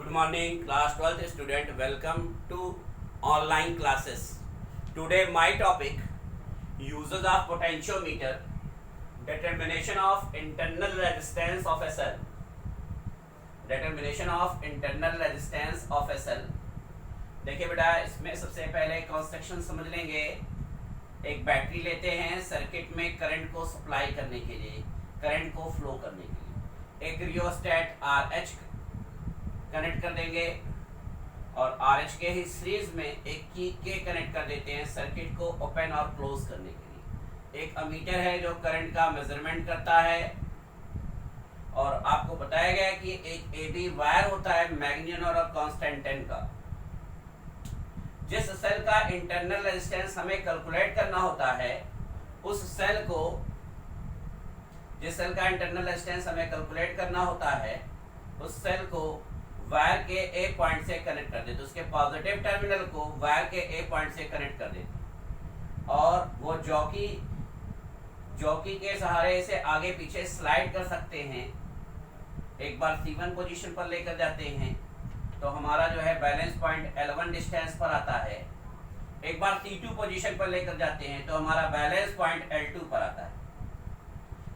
Good morning, class 12th student. Welcome to online classes. Today my topic, uses of potentiometer, determination of internal resistance of a cell. Determination of internal resistance of a cell. देखिए बेटा, इसमें सबसे पहले construction समझ लेंगे. एक battery लेते हैं सर्किट में करंट को सप्लाई करने के लिए, करंट को फ्लो करने के लिए. एक रियोस्टेट RH कनेक्ट कर देंगे और RH के ही सीरीज में एक की K कनेक्ट कर देते हैं सर्किट को ओपन और क्लोज करने के लिए. एक अमीटर है जो करंट का मेजरमेंट करता है और आपको बताया गया कि एक AB वायर होता है मैग्नीशियम और कांस्टेंट 10 का. जिस सेल का इंटरनल रेजिस्टेंस हमें कैलकुलेट करना होता है उस सेल को, जिस सेल का इंटरनल रेजिस्टेंस हमें कैलकुलेट करना होता है उस सेल को वायर के A पॉइंट से कनेक्ट कर देते. उसके पॉजिटिव टर्मिनल को वायर के A पॉइंट से कनेक्ट कर देते और वो जॉकी के सहारे से आगे पीछे स्लाइड कर सकते हैं. एक बार C1 पोजीशन पर लेकर जाते हैं तो हमारा जो है बैलेंस पॉइंट L1 डिस्टेंस पर आता है. एक बार C2 पोजीशन पर लेकर जाते हैं तो हमारा बैलेंस पॉइंट L2 पर आता है.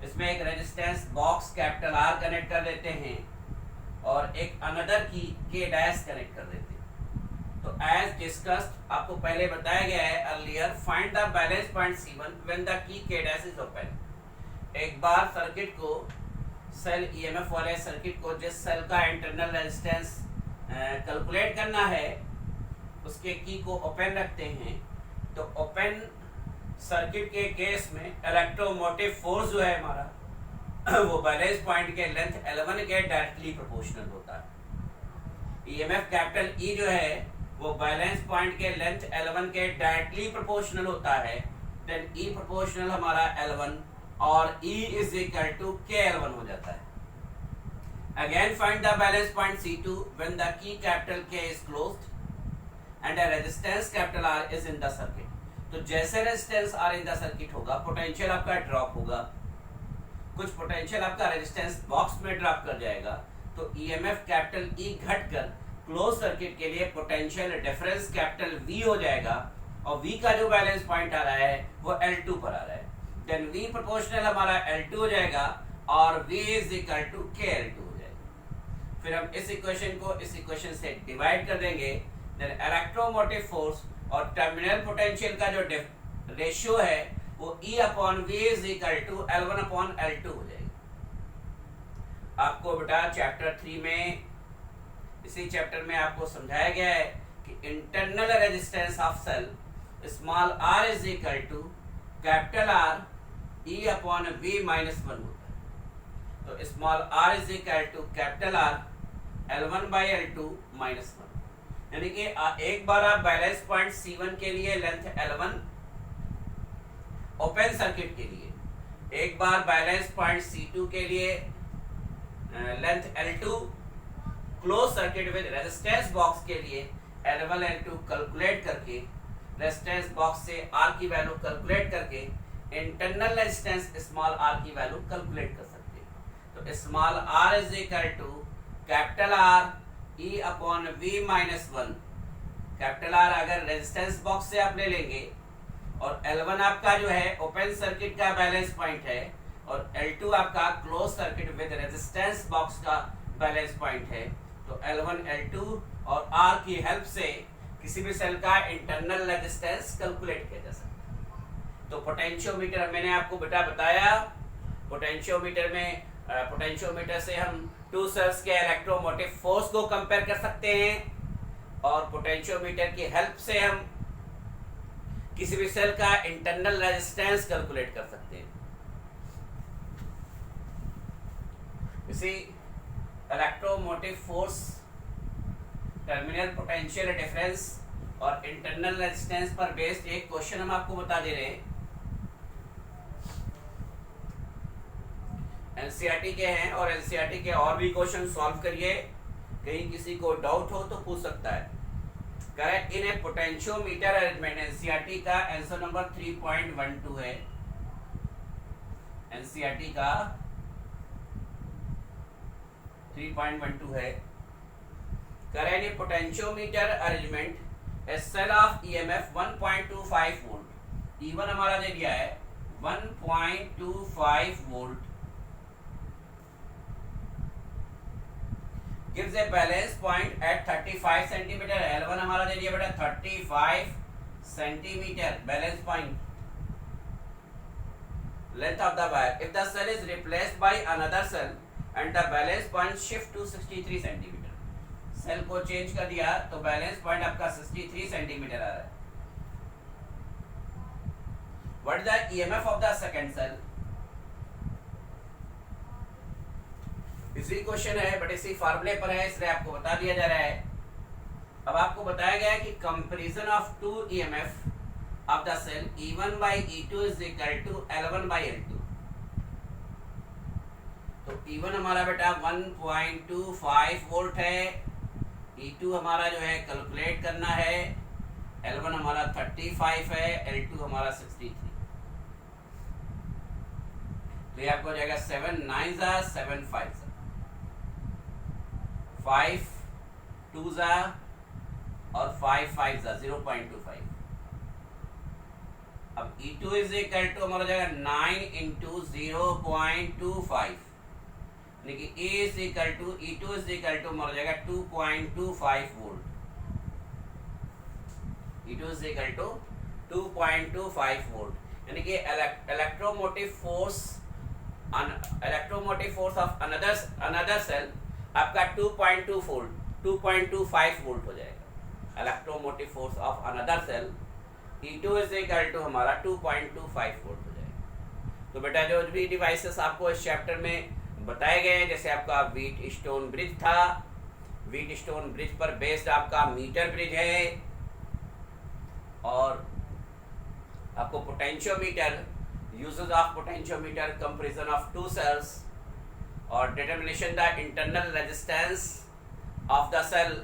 इसमें एक resistance box capital R connect कर देते हैं और एक अनदर की K डैश कनेक्ट कर देते हैं. तो एज डिस्कस्ड आपको पहले बताया गया है earlier, find the balance point C1 when the key K dash is open. एक बार सर्किट को, सेल EMF वाले सर्किट को, जिस सेल का इंटरनल रेजिस्टेंस कैलकुलेट करना है उसके की को ओपन रखते हैं. तो ओपन सर्किट के केस में इलेक्ट्रोमोटिव फोर्स जो है हमारा वो बैलेंस पॉइंट के लेंथ L1 के डायरेक्टली प्रोपोर्शनल होता है. EMF कैपिटल E जो है वो बैलेंस पॉइंट के लेंथ L1 के डायरेक्टली प्रोपोर्शनल होता है. देन E प्रोपोर्शनल हमारा L1 और E is equal to KL1 हो जाता है. Again find the balance point C2 when the key capital K is closed and a resistance capital R is in the circuit. तो जैसे resistance R in the circuit होगा, potential आपका drop होगा. कुछ potential आपका रेजिस्टेंस बॉक्स में drop कर जाएगा तो EMF कैपिटल E घटकर क्लोज सर्किट के लिए पोटेंशियल डिफरेंस कैपिटल V हो जाएगा और V का जो बैलेंस पॉइंट आ रहा है वो L2 पर आ रहा है. देन V प्रोपोर्शनल हमारा L2 हो जाएगा और V is equal to KL2 हो जाएगा. फिर हम इस इक्वेशन को इस इक्वेशन से डिवाइड कर देंगे. देन इलेक्ट्रोमोटिव फोर्स और टर्मिनल पोटेंशियल का जो रेशियो है वो E upon V is equal to L1 upon L2 हो जाएगी. आपको बेटा चैप्टर 3 में, इसी चैप्टर में आपको समझाया गया है कि internal resistance of cell small r is equal to capital R E upon V minus 1 होता है. तो small r is equal to capital R L1 by L2 minus 1. यानी कि एक बार आप बैलेंस पॉइंट C1 के लिए लेंथ L1 ओपन सर्किट के लिए, एक बार बैलेंस पॉइंट C2 के लिए length L2 close circuit with resistance box के लिए L1 L2 कैलकुलेट करके, रेजिस्टेंस बॉक्स से R की वैल्यू कैलकुलेट करके इंटरनल रेजिस्टेंस स्मॉल r की वैल्यू कैलकुलेट कर सकते हैं. तो small r is equal to capital R E upon V minus 1. Capital R अगर रेजिस्टेंस बॉक्स से आप ले लेंगे और L1 आपका जो है ओपन सर्किट का बैलेंस पॉइंट है और L2 आपका close circuit with resistance box का बैलेंस पॉइंट है. तो L1 L2 और R की हेल्प से किसी भी सेल का इंटरनल रेजिस्टेंस कैलकुलेट किया जा सकता है. तो पोटेंशियोमीटर मैंने आपको बेटा बताया, पोटेंशियोमीटर में पोटेंशियोमीटर से हम टू सेल्स के इलेक्ट्रोमोटिव फोर्स को कंपेयर कर सकते हैं और पोटेंशियोमीटर की हेल्प से हम किसी भी सेल का इंटरनल रेजिस्टेंस कैलकुलेट कर सकते हैं. इसी electromotive force, terminal potential difference और इंटरनल रेजिस्टेंस पर बेस्ड एक क्वेश्चन हम आपको बता दे रहे हैं. एनसीईआरटी के हैं और एनसीईआरटी के और भी क्वेश्चन सॉल्व करिए. कहीं किसी को डाउट हो तो पूछ सकता है. Correct in a potentiometer arrangement, NCERT का आंसर नंबर 3.12 है. एनसीईआरटी का 3.12 है. करें potentiometer arrangement a cell of EMF 1.25 volt. E1 हमारा दे दिया है 1.25 volt, gives a balance point at 35 centimetre. L1 हमारा दे दिया बेटा 35 centimetre balance point. Length of the wire, if the cell is replaced by another cell and the balance point shift to 63 centimetre, cell को change कर दिया तो balance point आपका 63 centimetre आ रहा है। What is the EMF of the second cell? इसी question है but इसी फार्मूले पर है, इसलिए आपको बता दिया जा रहा है। अब आपको बताया गया है कि comparison of two EMF of the cell E1 by E2 is equal to L1 by L2। तो E1 हमारा बेटा 1.25 वोल्ट है, E2 हमारा जो है कैलकुलेट करना है, L1 हमारा 35 है, L2 हमारा 63। तो ये आपको हो जाएगा 7 9 जा 7 5 जा 5 2 जा और 5 5 जा 0.25। अब E2 इज इक्वल टू हमारा हो जाएगा 9 इंटू 0.25, यानी कि E is equal to E2 is equal to हमारा हो जाएगा 2.25 volt. E2 is equal to 2.25 volt, यानी कि electromotive force of another cell आपका 2.25 वोल्ट हो जाएगा। Electromotive force of another cell E2 is equal to हमारा 2.25 वोल्ट हो जाएगा। तो बेटा जो भी डिवाइसेस आपको इस चैप्टर में बताए गए हैं, जैसे आपका व्हीट स्टोन ब्रिज था, व्हीट स्टोन ब्रिज पर बेस्ड आपका मीटर ब्रिज है, और आपको potentiometer, uses of potentiometer, comparison of two cells और determination the internal resistance of the cell,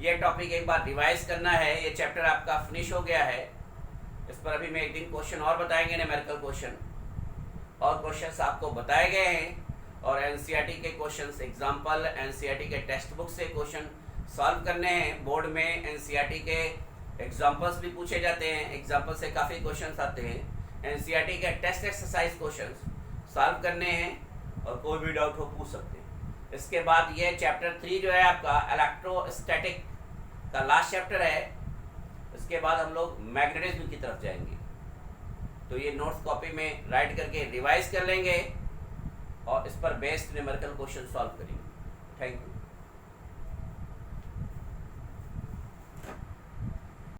ये टॉपिक एक बार रिवाइज करना है। ये चैप्टर आपका फिनिश हो गया है। इस पर अभी मैं एक दिन क्वेश्चन और बताएंगे, न्यूमेरिकल क्वेश्चन और क्वेश्चंस आपको बताए गए हैं, और एनसीईआरटी के क्वेश्चंस, एग्जांपल एनसीईआरटी के टेक्स्ट बुक से क्वेश्चन सॉल्व करने हैं। बोर्ड में एनसीईआरटी के एग्जांपल्स भी पूछे जाते हैं, एग्जांपल से काफ़ी क्वेश्चंस आते हैं। एनसीईआरटी के टेस्ट एक्सरसाइज क्वेश्चंस सॉल्व करने हैं, और कोई भी डाउट हो पूछ सकते हैं। इसके बाद ये चैप्टर 3 जो है आपका इलेक्ट्रोस्टैटिक का लास्ट चैप्टर है। इसके बाद हम लोग मैग्नेटिज्म की तरफ जाएंगे। तो ये नोट्स कॉपी में राइट करके रिवाइज कर लेंगे और इस पर बेस्ड न्यूमेरिकल क्वेश्चन सॉल्व करेंगे। Thank you.